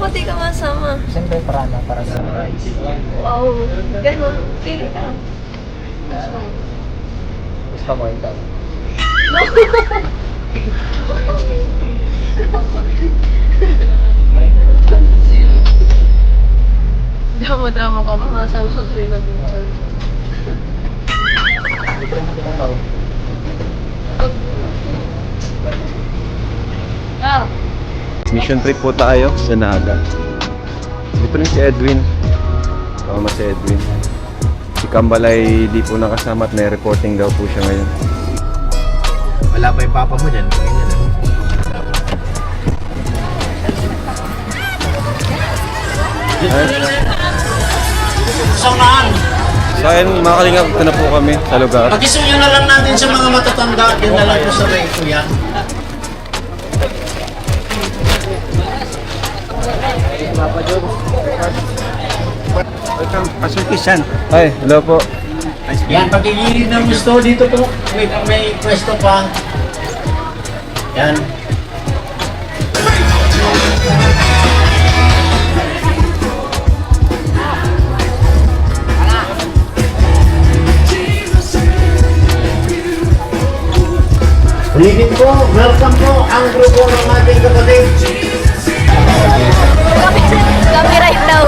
ba't di ka masama? Siyempre para surprise. Wow, ganun. Pili ka. Gusto mo ikaw? Dama-dama ka makasama sa tuwing nag-minsan. Mission trip po tayo sa Naga. Dito rin si Edwin. Tama si Edwin. Si Kambal ay di po nakasama at may reporting daw po siya ngayon. Wala pa yung papa mo dyan. Ganyan lang. Samahan! So ayun mga kalingap, ito na po kami sa lugar. Pakisuyo na lang natin sa mga matatanda. Din na lang po sa may kuya. Kasulpisan. Ay, hello po. Yan, pagigilid ng gusto dito po. May pwesto pa. Yan. Ulitin po, welcome po ang grupo ng ating kapatid. Copyright daw.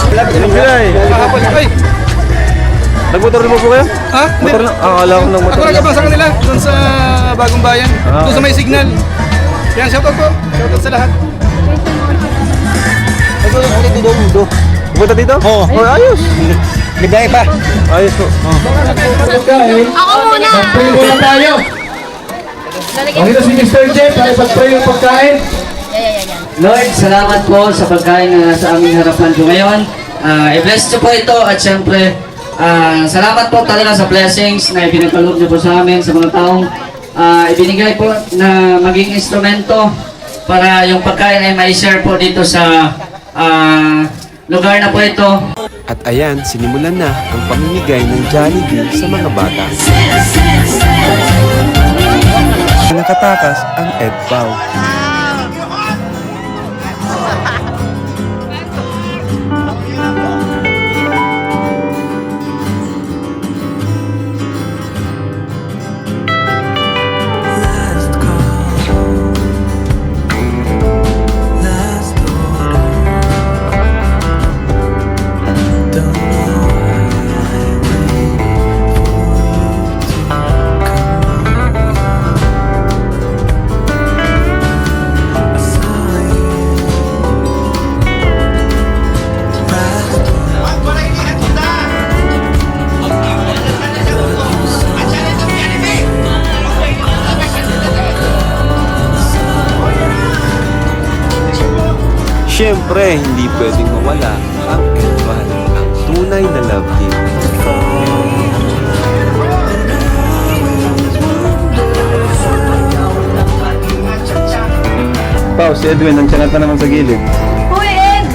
Ilang bilay? Ay, Nagmotor mo po kayo? ha? Motor lang? Akala ko ng Ako motor lang. nagkabang sa kanila, doon sa Bagong Bayan. Ah. Doon sa may signal. Yan, shoutout po. Shoutout sa lahat. Pupunta dito? Oo. Oh, ayos. Ligay pa. Ayos po. Ako muna! Pray muna tayo. Pakita si Mr. Jeff ay pag-pray yung pagkain. Lord, salamat po sa pagkain na nasa aming harapan po ngayon. I-bless niyo po ito at syempre, salamat po talaga sa blessings na ipinagkaloob niyo po sa amin, sa mga taong ibinigay po na maging instrumento para yung pagkain ay mai-share po dito sa lugar na po ito. At ayan, sinimulan na ang pamimigay ng Jollibee sa mga bata. Nakatakas ang EdPow. Siyempre, hindi pwedeng mawala ang EdPal, ang tunay na love gift. Pao, si Edwin, nandiyan na naman sa gilid. Uy, Ed!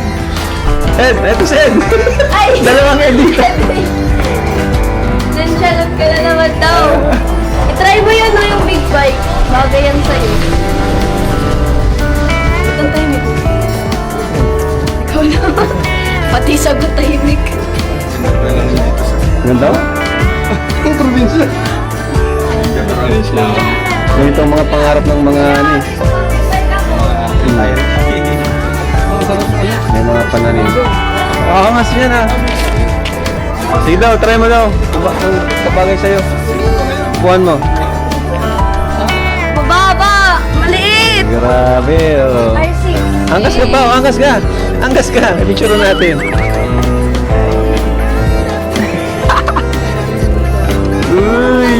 Ed! Eto si Ed! Ay! Dalawang Ed dito. Nanchalot ka na naman daw. I-try mo yun, no, yung big bike. Bagay yan sa'yo. Itong tahimik. Ikaw naman. Pati sagot tahimik. Ganda? Ang probinsya. Ganito ang mga pangarap ng mga ano eh. May mga pananim. Angas yan ah. Sige daw, try mo daw. Kung kapagay sa'yo. Buwan mo. Mababa! Maliit! Grabe oh. Angkas ka pa, angkas ka. Angkas ka. Picture natin. Uy,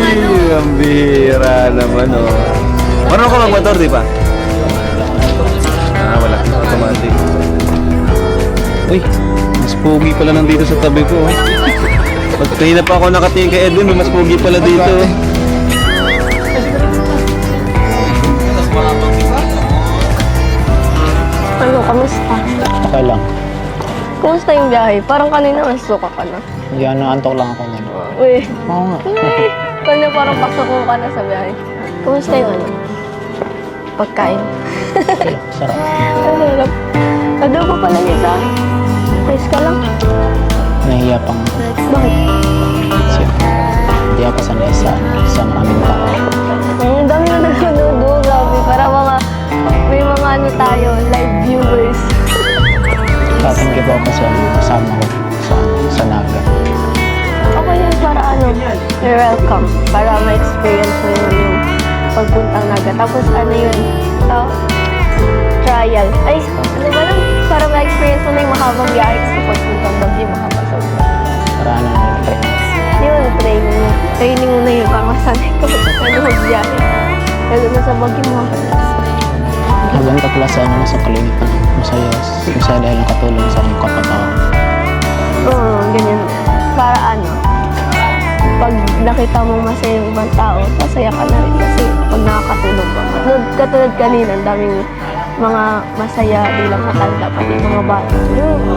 ang bihira naman oh. Marunong ka magmotor, di ba? Wala. Automatic. Uy, mas pogi pala nandito sa tabi ko. Pag kanina pa ako nakatingin kay Edwin, may mas pogi pala dito. Ano, kamusta? Okay lang. Kumusta yung biyahe? Parang kanina masuka ka na. Hindi, antok lang ako nun. Uy. Oo nga. Uy. Kanina parang pasuko ka na sa biyahe. Kumusta yung ano? Pagkain. Sarap. Ang sarap. Adobo pala niya sa akin. Taste ka lang. Nahiya pang Bakit? kasi hindi ako sanay sa maraming tao. Ang dami na nanonood. Oh, grabe. Para may mga ano tayo, live viewers. Thank you po kasi kasama ko sa Naga. Okay yun para ano, you're welcome. Para ma-experience mo yung pagpuntang Naga. Tapos ano yun, trial. Ay, ano ba lang? Para ma-experience mo na yung mahabang biyahe kasi pagpuntang Baguio, mahaba sobra. Para ano, Yun, training. Training mo na yun para masanay ka ano magbiyahe. Lalo na sa Baguio, mahaba. habang kaklase ano nasa kalinipan. Masaya dahil nakatulong sa aking kapatao. Oo, ganyan. Para ano, pag nakita mong masaya yung ibang tao, masaya ka na rin kasi pag nakakatulong ka. Katulad kanina, ang daming mga masaya, di lang matanda, pati mga bata.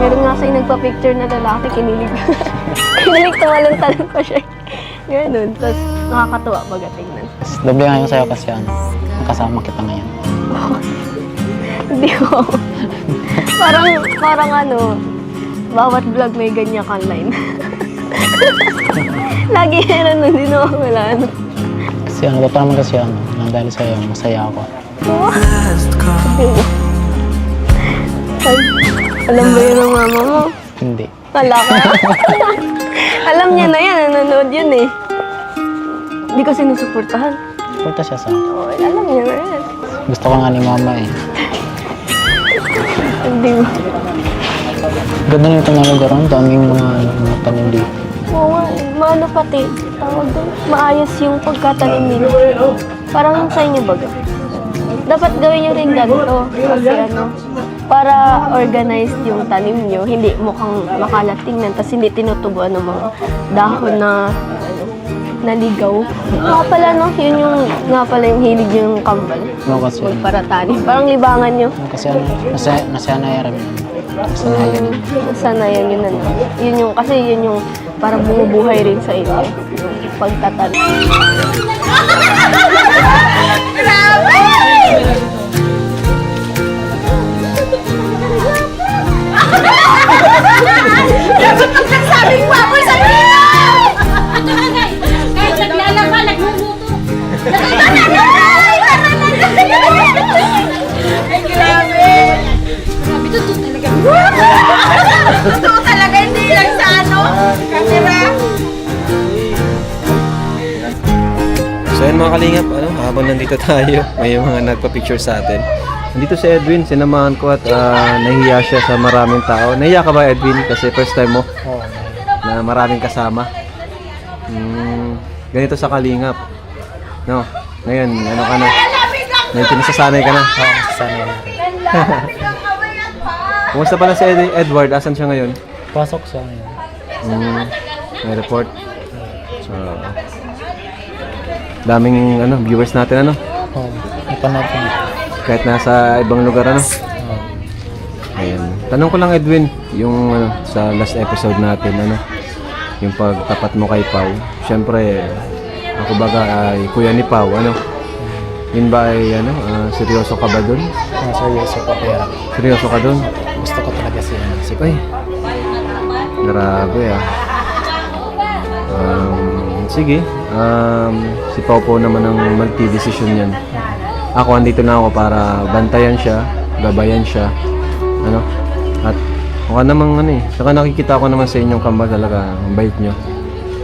Meron nga sa'yo nagpa-picture na lalaki, kinilig. Kinilig, tawalan-talan pa siya. Ganun. Tapos nakakatuwa baga tingnan. Doble nga yung sayo kasi ano, nakasama kita ngayon. Hindi ko. parang ano, bawat vlog may ganyan kang line. Lagi yan, hindi na wala ano. Kasi ano, totoo naman kasi ano, nang dahil sa'yo, masaya ako. Ay, alam ba yun ng mama mo? Hindi. Wala ka. Alam niya na yan, nanonood yun eh. Hindi ko sinusuportahan. Punta siya sa akin. Oh, alam niya na yan. Gusto ko nga ni mama eh. Hindi mo. Ganda na itong mga lugar, ang daming mga tanim dito. Oo nga, maano pati, tawag doon, maayos yung pagkatanim nila. Parang sa inyo baga. Dapat gawin nyo rin ganito. Kasi ano, para organized yung tanim nyo, hindi mukhang makalat tingnan, tapos hindi tinutubuan ng mga dahon na naligaw. Nga pala no, yun yung, nga pala yung hilig yung kambal. No, kasi Magparatanim. Parang libangan nyo. kasi ano, nasanayan rin. Nasanayan. Sanayan yun ano. Yun yung, kasi yun yung parang bumubuhay rin sa inyo. Yung pagtatanim. Dapat pag nagsabing wapoy sa pino! Kahit naglalaba, nagluluto. Ay, grabe! Grabe, totoo talaga. Totoo talaga, hindi lang sa ano. Camera. So yun mga kalingap, habang nandito tayo, may mga nagpa-picture sa atin. Nandito si Edwin, sinamahan ko at nahiya siya sa maraming tao. Nahiya ka ba Edwin? Kasi first time mo Oo. na maraming kasama. Ganito sa kalingap. No? Ngayon, ano ka na? Ngayon, pinasasanay ka na. Oo, sanay na rin. Kumusta pala si Edward? Asan siya ngayon? Pasok siya ngayon. May report. So, daming viewers natin Oo, ipanood ko na. kahit nasa ibang lugar Oo. Ayan. Tanong ko lang Edwin, yung sa last episode natin yung pagtapat mo kay Pau. Syempre, ako baga ay kuya ni Pau, yun ba ay seryoso ka ba dun? Seryoso ko kaya Seryoso ka dun? gusto ko talaga si Ay, grabe sige, si Pau po naman ang magti-decision yan. Ako andito na ako para bantayan siya, gabayan siya, at mukha namang saka nakikita ko naman sa inyong kambal talaga, mabait nyo,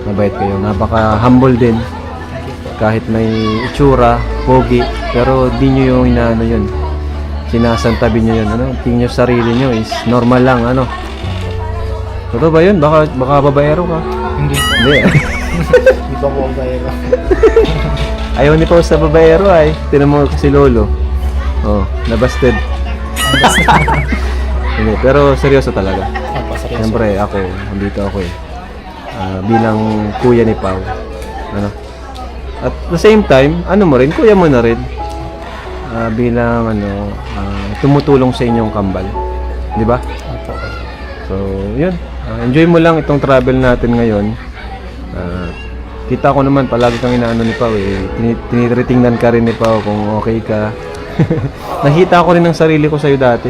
mabait kayo, napaka-humble din, kahit may itsura, pogi, pero di nyo yung yun, sinasantabi nyo yun, tingin nyo sarili nyo is normal lang, totoo ba yun? Baka babaero ka? Hindi. Hindi. Hindi ba ko bayro? Ayaw ni Pau sa babaero ay. Tinan mo si Lolo. Oh, nabasted. Hindi, pero seryoso talaga. Opo, seryoso. Siyempre ako, andito ako bilang kuya ni Pau. At the same time, mo rin, kuya mo na rin. Bilang tumutulong sa inyong kambal. Di ba? Opo. So, yun. Enjoy mo lang itong travel natin ngayon. Kita ko naman, palagi kang inaano ni Pao eh. Tinitingnan ka rin ni Pao kung okay ka. Nakita ko rin ang sarili ko sa'yo dati.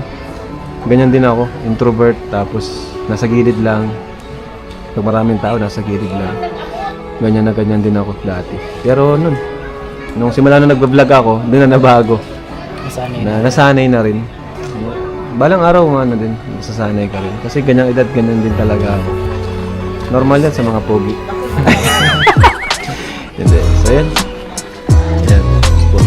Ganyan din ako, introvert, tapos nasa gilid lang. Pag maraming tao, nasa gilid lang. Ganyan na ganyan din ako dati. Pero nung simula na nagbablog ako, doon na nabago. Nasanay na rin. Balang araw din, masasanay ka rin. Kasi ganyang edad, ganyan din talaga ako. Normal yan sa mga pogi. Hindi. So, yan. Yan. Po,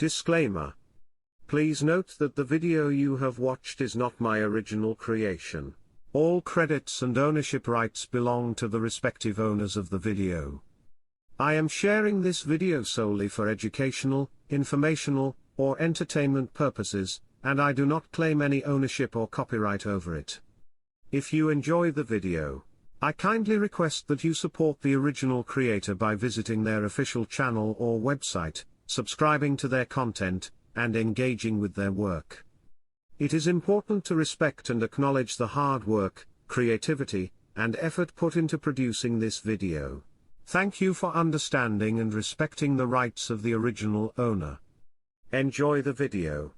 Disclaimer. Please note that the video you have watched is not my original creation. All credits and ownership rights belong to the respective owners of the video. I am sharing this video solely for educational, informational, or entertainment purposes, and I do not claim any ownership or copyright over it. If you enjoy the video, I kindly request that you support the original creator by visiting their official channel or website, subscribing to their content, and engaging with their work. It is important to respect and acknowledge the hard work, creativity, and effort put into producing this video. Thank you for understanding and respecting the rights of the original owner. Enjoy the video.